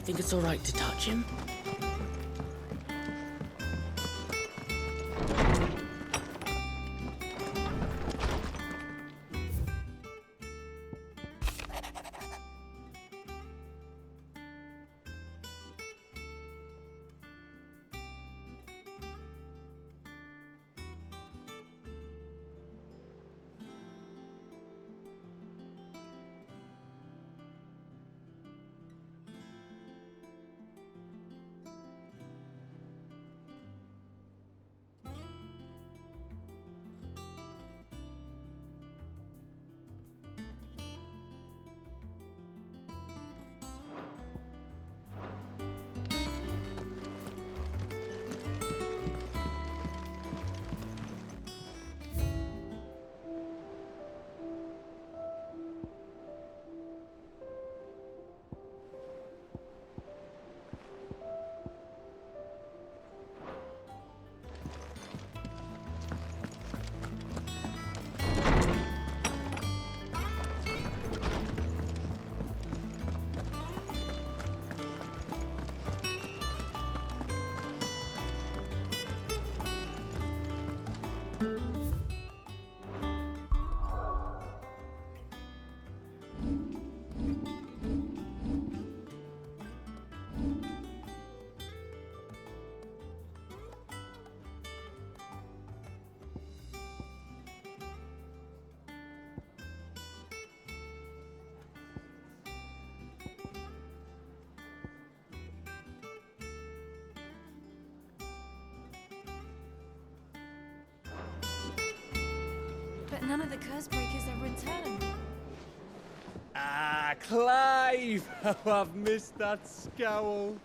think it's all right to touch him? But none of the curse breakers have returned. Ah, Clive! How I've missed that scowl.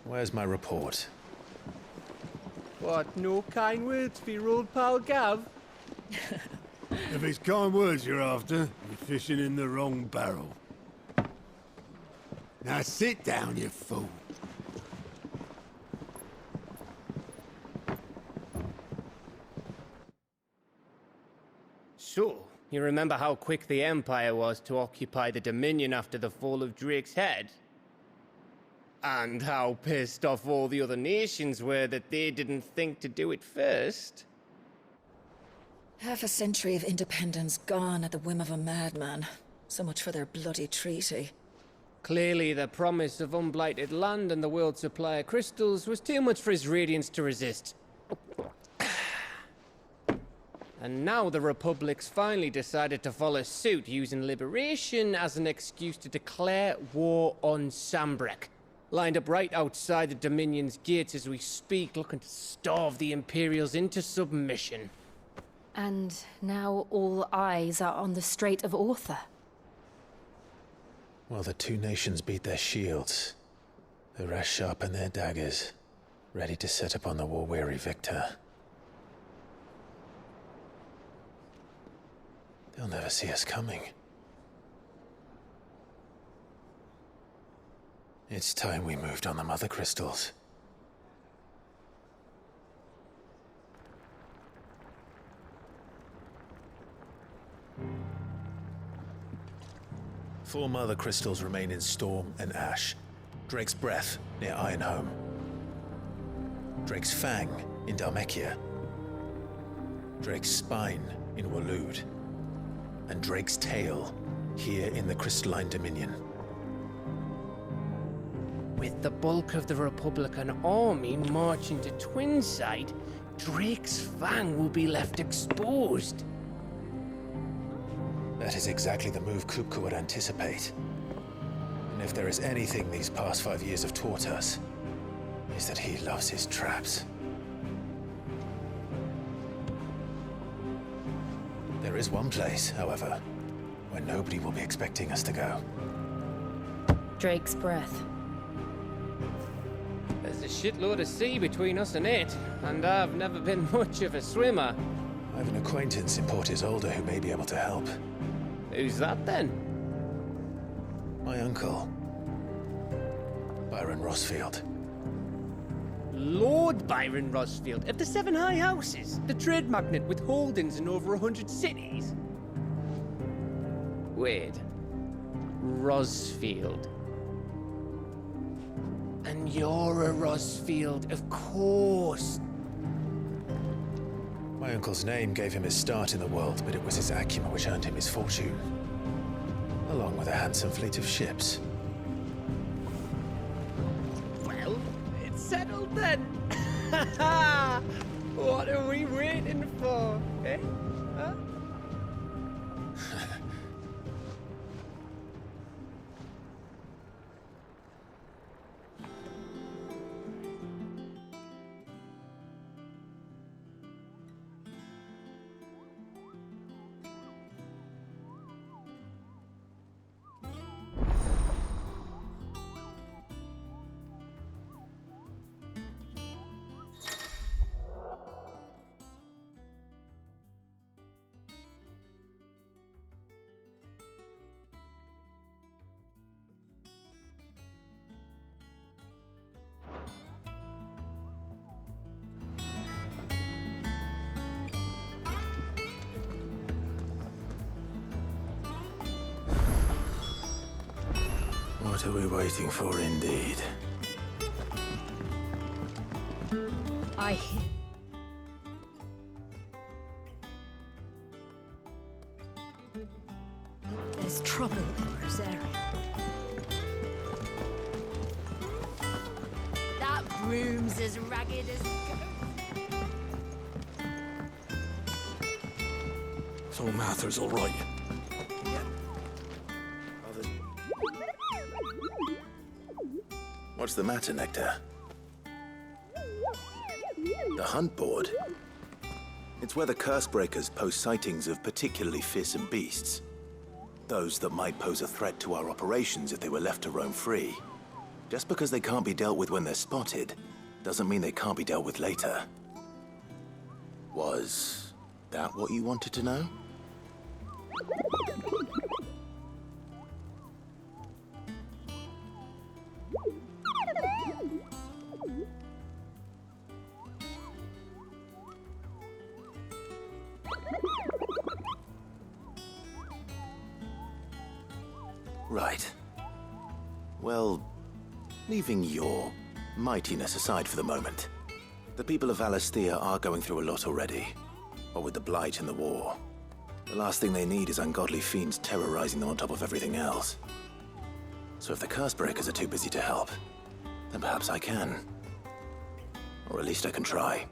Where's my report? What, no kind words for your old pal Gav? If it's kind words you're after, you're fishing in the wrong barrel. Now sit down, you fool. So, you remember how quick the Empire was to occupy the Dominion after the fall of Drake's head? And how pissed off all the other nations were that they didn't think to do it first? Half a century of independence gone at the whim of a madman. So much for their bloody treaty. Clearly, the promise of unblighted land and the world's supply of crystals was too much for his radiance to resist. And now the Republic's finally decided to follow suit, using liberation as an excuse to declare war on Sambrek. Lined up right outside the Dominion's gates as we speak, looking to starve the Imperials into submission. And now all eyes are on the Strait of Aether. Well, the two nations beat their shields. The rest sharpen their daggers, ready to set upon the war-weary victor. They'll never see us coming. It's time we moved on the mother crystals. Four mother crystals remain in Storm and Ash. Drake's Breath near Ironhome. Drake's Fang in Dhalmekia. Drake's Spine in Waloed. And Drake's Tail here in the Crystalline Dominion. With the bulk of the Republican army marching to Twinside, Drake's Fang will be left exposed. That is exactly the move Kupka would anticipate. And if there is anything these past 5 years have taught us, is that he loves his traps. There is one place, however, where nobody will be expecting us to go. Drake's Breath. There's a shitload of sea between us and it, and I've never been much of a swimmer. I have an acquaintance in Port Isolde who may be able to help. Who's that then? My uncle, Byron Rosfield. Lord Byron Rosfield of the Seven High Houses, the trade magnate with holdings in over 100 cities. Wait, Rosfield. And you're a Rosfield, of course. My uncle's name gave him his start in the world, but it was his acumen which earned him his fortune. Along with a handsome fleet of ships. Well, it's settled then. What are we waiting for, eh? Huh? What are we waiting for, indeed? I hear. There's trouble in Rosaria. That room's as ragged as So Mather's all right. What's the matter, Nectar? The hunt board? It's where the Cursebreakers post sightings of particularly fearsome beasts. Those that might pose a threat to our operations if they were left to roam free. Just because they can't be dealt with when they're spotted, doesn't mean they can't be dealt with later. Was that what you wanted to know? Right. Well, leaving your mightiness aside for the moment, the people of Valisthea are going through a lot already. What with the Blight and the war. The last thing they need is ungodly fiends terrorizing them on top of everything else. So if the Cursebreakers are too busy to help, then perhaps I can. Or at least I can try.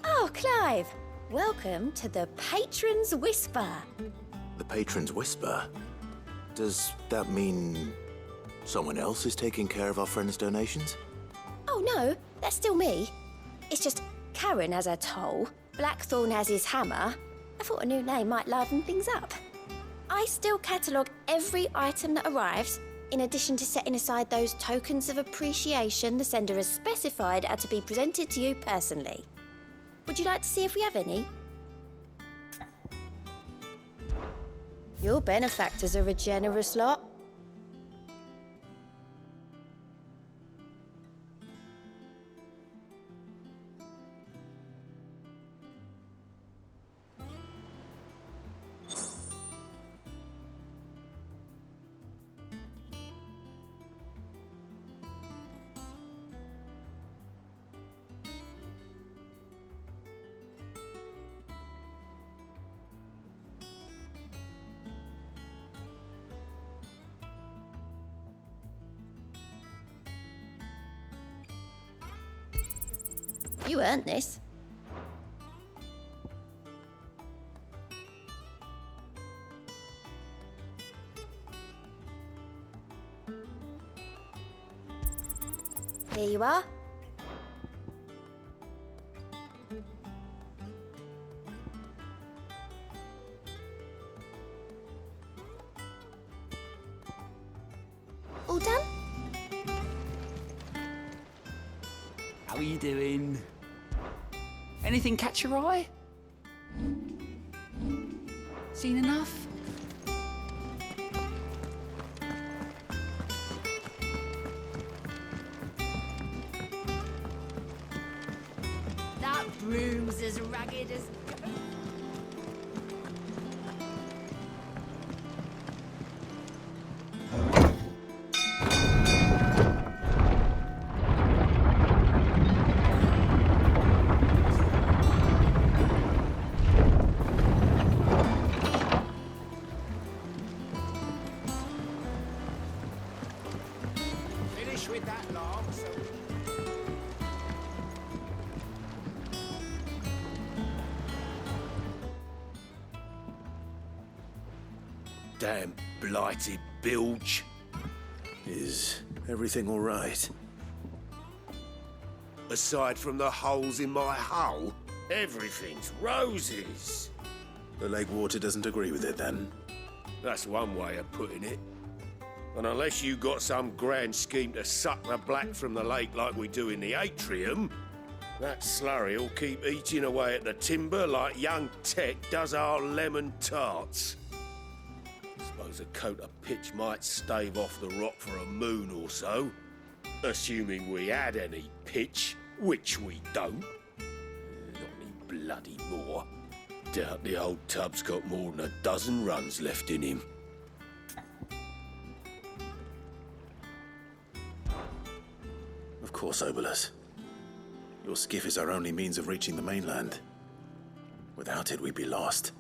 Oh, Clive. Welcome to the Patron's Whisper. The Patron's Whisper? Does that mean someone else is taking care of our friends' donations? Oh, no, that's still me. It's just Karen has her toll, Blackthorn has his hammer. I thought a new name might liven things up. I still catalogue every item that arrives, in addition to setting aside those tokens of appreciation the sender has specified are to be presented to you personally. Would you like to see if we have any? Your benefactors are a generous lot. You earned this. Here you are. All done? How are you doing? Anything catch your eye? Seen enough? That broom's as ragged as... Finish with that log, so... Damn blighted bilge. Is everything all right? Aside from the holes in my hull, everything's roses. The lake water doesn't agree with it then? That's one way of putting it. And unless you got some grand scheme to suck the black from the lake like we do in the atrium, that slurry'll keep eating away at the timber like young Tech does our lemon tarts. Suppose a coat of pitch might stave off the rot for a moon or so, assuming we had any pitch, which we don't. Not any bloody more. Doubt the old tub's got more than a dozen runs left in him. Of course, Obolus. Your skiff is our only means of reaching the mainland. Without it, we'd be lost.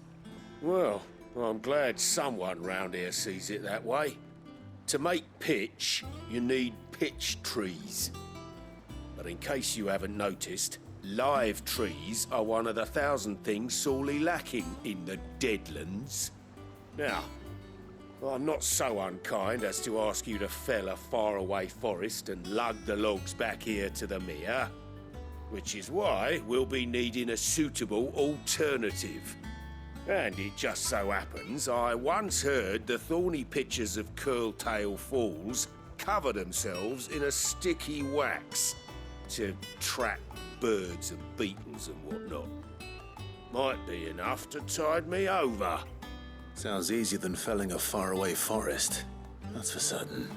Well, I'm glad someone round here sees it that way. To make pitch, you need pitch trees. But in case you haven't noticed, live trees are one of the 1,000 things sorely lacking in the Deadlands. Now, I'm not so unkind as to ask you to fell a faraway forest and lug the logs back here to the mere, which is why we'll be needing a suitable alternative. And it just so happens I once heard the thorny pitchers of Curltail Falls cover themselves in a sticky wax to trap birds and beetles and whatnot. Might be enough to tide me over. Sounds easier than felling a faraway forest. That's for certain.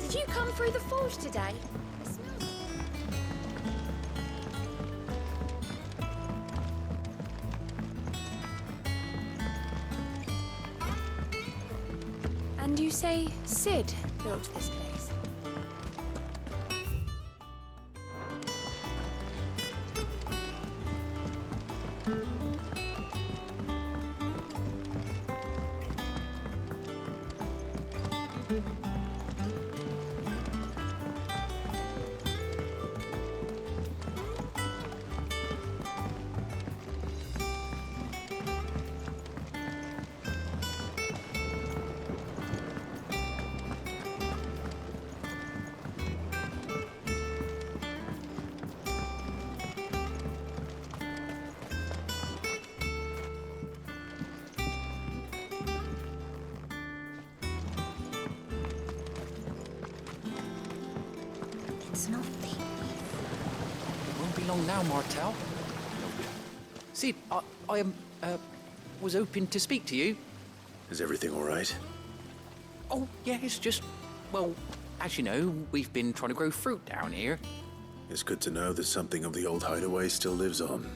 Did you come through the forge today? It smells. And you say Sid built this place? It's not the Won't be long now, Martel. Sid, I was hoping to speak to you. Is everything all right? Oh, yeah, it's just, well, as you know, we've been trying to grow fruit down here. It's good to know that something of the old hideaway still lives on.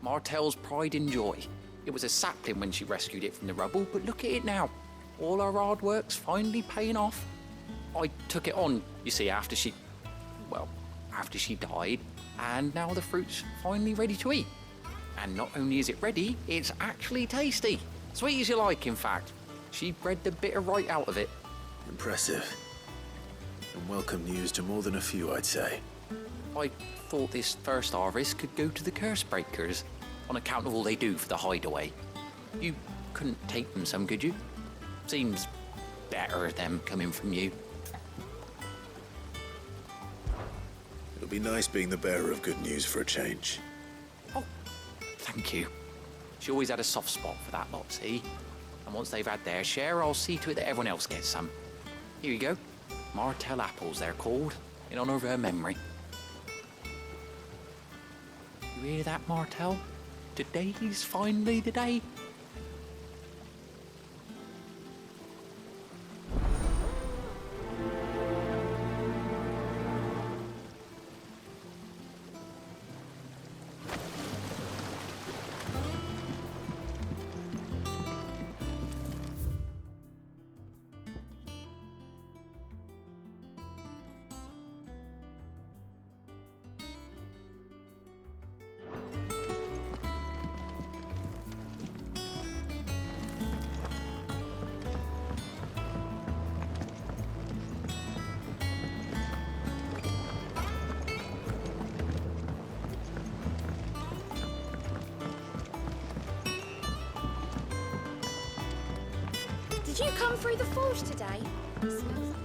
Martel's pride and joy. It was a sapling when she rescued it from the rubble, but look at it now. All our hard work's finally paying off. I took it on, you see, after she died, and now the fruit's finally ready to eat. And not only is it ready, it's actually tasty. Sweet as you like, in fact. She bred the bitter right out of it. Impressive. And welcome news to more than a few, I'd say. I thought this first harvest could go to the curse breakers, on account of all they do for the hideaway. You couldn't take them some, could you? Seems better them coming from you. It'll be nice being the bearer of good news for a change. Oh, thank you. She always had a soft spot for that lot, see? And once they've had their share, I'll see to it that everyone else gets some. Here you go. Martel apples, they're called, in honor of her memory. You hear that, Martel? Today's finally the day. Did you come through the forge today? It smells.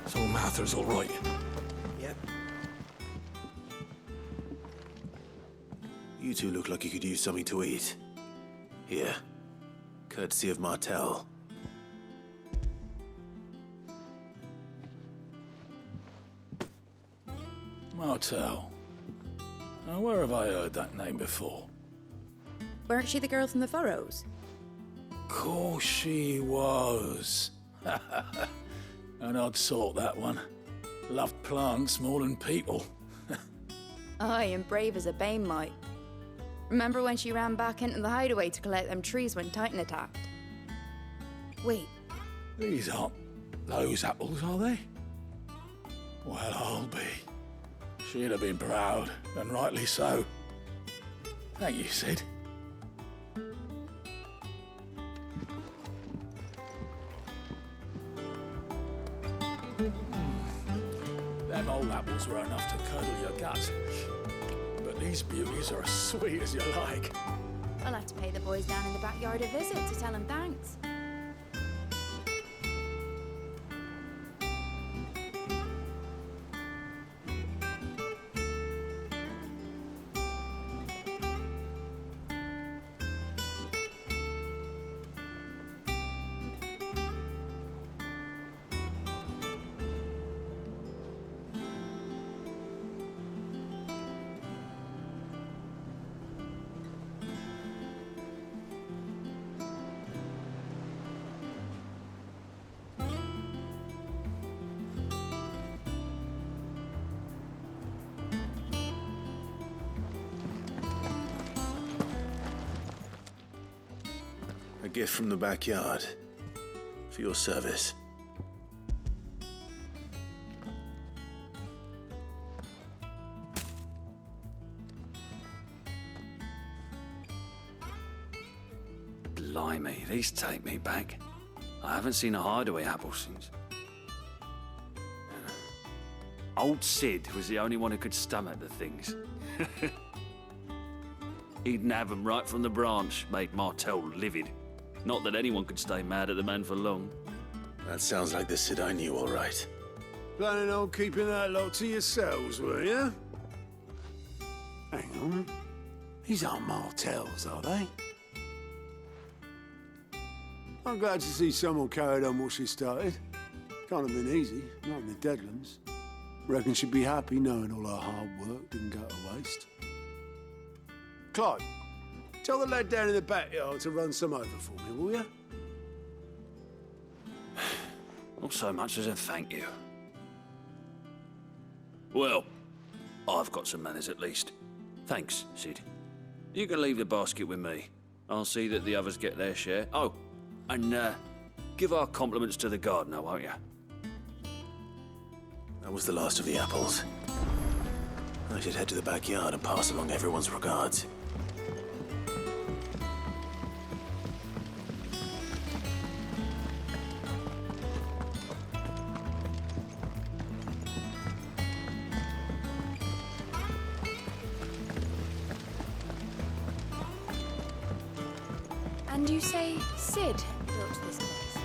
So Mather's all right. Yep. You two look like you could use something to eat. Here. Courtesy of Martel. Martel. Now, where have I heard that name before? Weren't she the girl from the Furrows? Course she was. An odd sort, that one. Loved plants more than people. Aye, and brave as a bane might. Remember when she ran back into the hideaway to collect them trees when Titan attacked? Wait, These aren't those apples, are they? Well, I'll be. She'd have been proud, and rightly so. Thank you, Sid. Them old apples were enough to curdle your gut. But these beauties are as sweet as you like. I'll have to pay the boys down in the backyard a visit to tell them thanks. gift from the backyard. For your service. Blimey, these take me back. I haven't seen a hideaway apple since. Old Sid was the only one who could stomach the things. He'd nab 'em right from the branch, made Martel livid. Not that anyone could stay mad at the man for long. That sounds like the Sid I knew, all right. Planning on keeping that lot to yourselves, were you? Hang on. These aren't Martels, are they? I'm glad to see someone carried on what she started. Can't have been easy, not in the Deadlands. Reckon she'd be happy knowing all her hard work didn't go to waste. Clive, tell the lad down in the backyard to run some over for me, will you? Not so much as a thank you. Well, I've got some manners at least. Thanks, Sid. You can leave the basket with me. I'll see that the others get their share. Oh, and give our compliments to the gardener, won't you? That was the last of the apples. I should head to the backyard and pass along everyone's regards. And you say Sid built this place?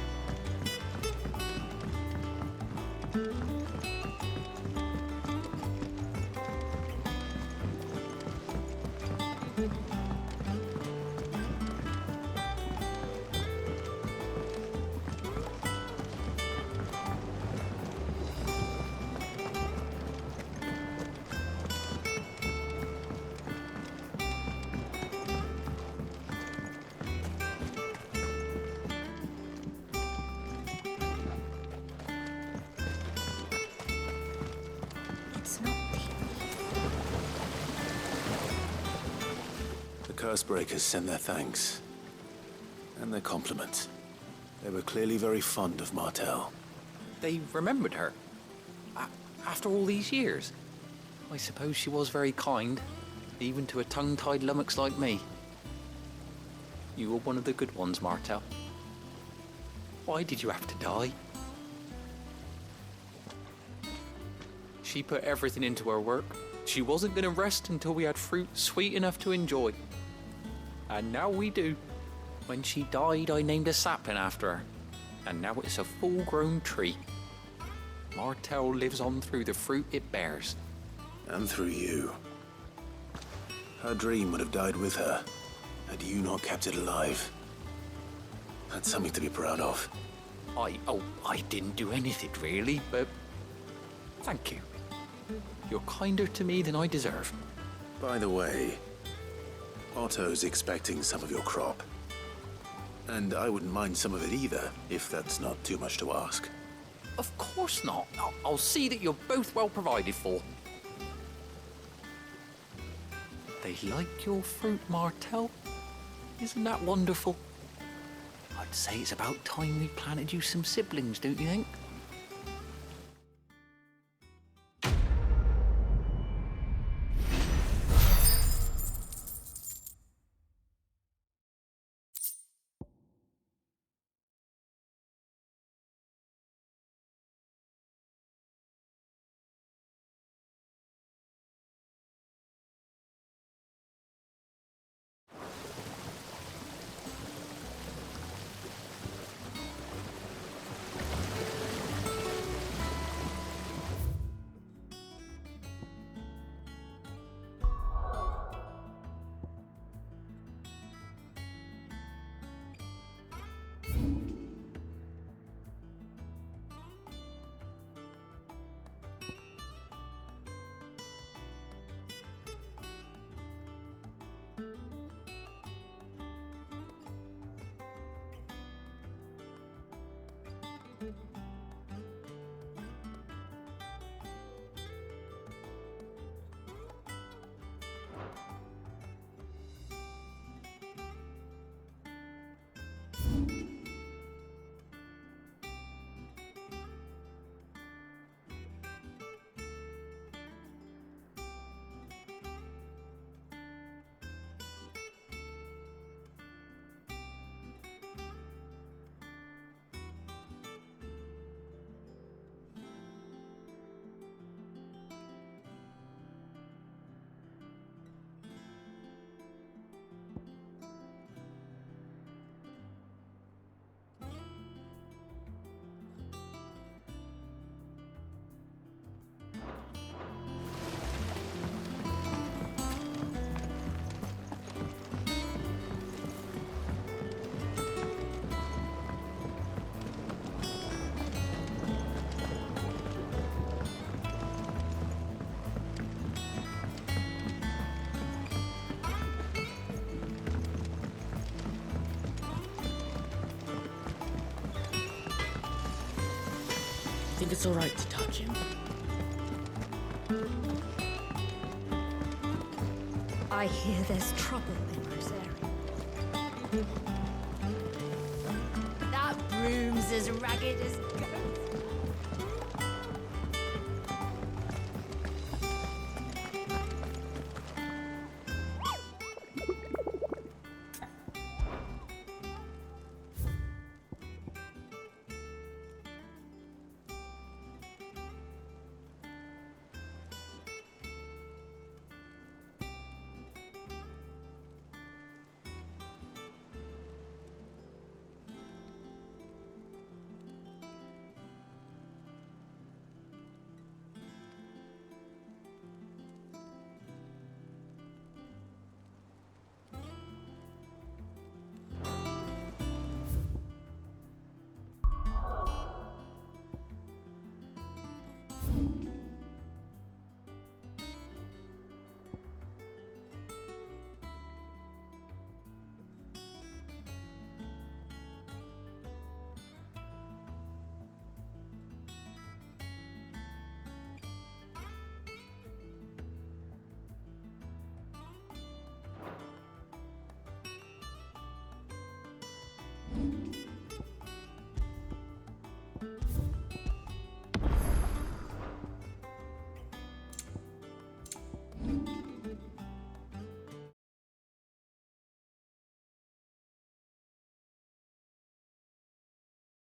It's not The Cursebreakers sent their thanks. And their compliments. They were clearly very fond of Martel. They remembered her. After all these years. I suppose she was very kind, even to a tongue-tied lummox like me. You were one of the good ones, Martel. Why did you have to die? She put everything into her work. She wasn't going to rest until we had fruit sweet enough to enjoy. And now we do. When she died, I named a sapling after her. And now it's a full-grown tree. Martel lives on through the fruit it bears. And through you. Her dream would have died with her, had you not kept it alive. That's something to be proud of. I didn't do anything really, but thank you. You're kinder to me than I deserve. By the way, Otto's expecting some of your crop. And I wouldn't mind some of it either, if that's not too much to ask. Of course not. I'll see that you're both well provided for. They like your fruit, Martel. Isn't that wonderful? I'd say it's about time we planted you some siblings, don't you think? think it's all right to touch him? I hear there's trouble in Rosaria. That broom's as ragged as ghosts.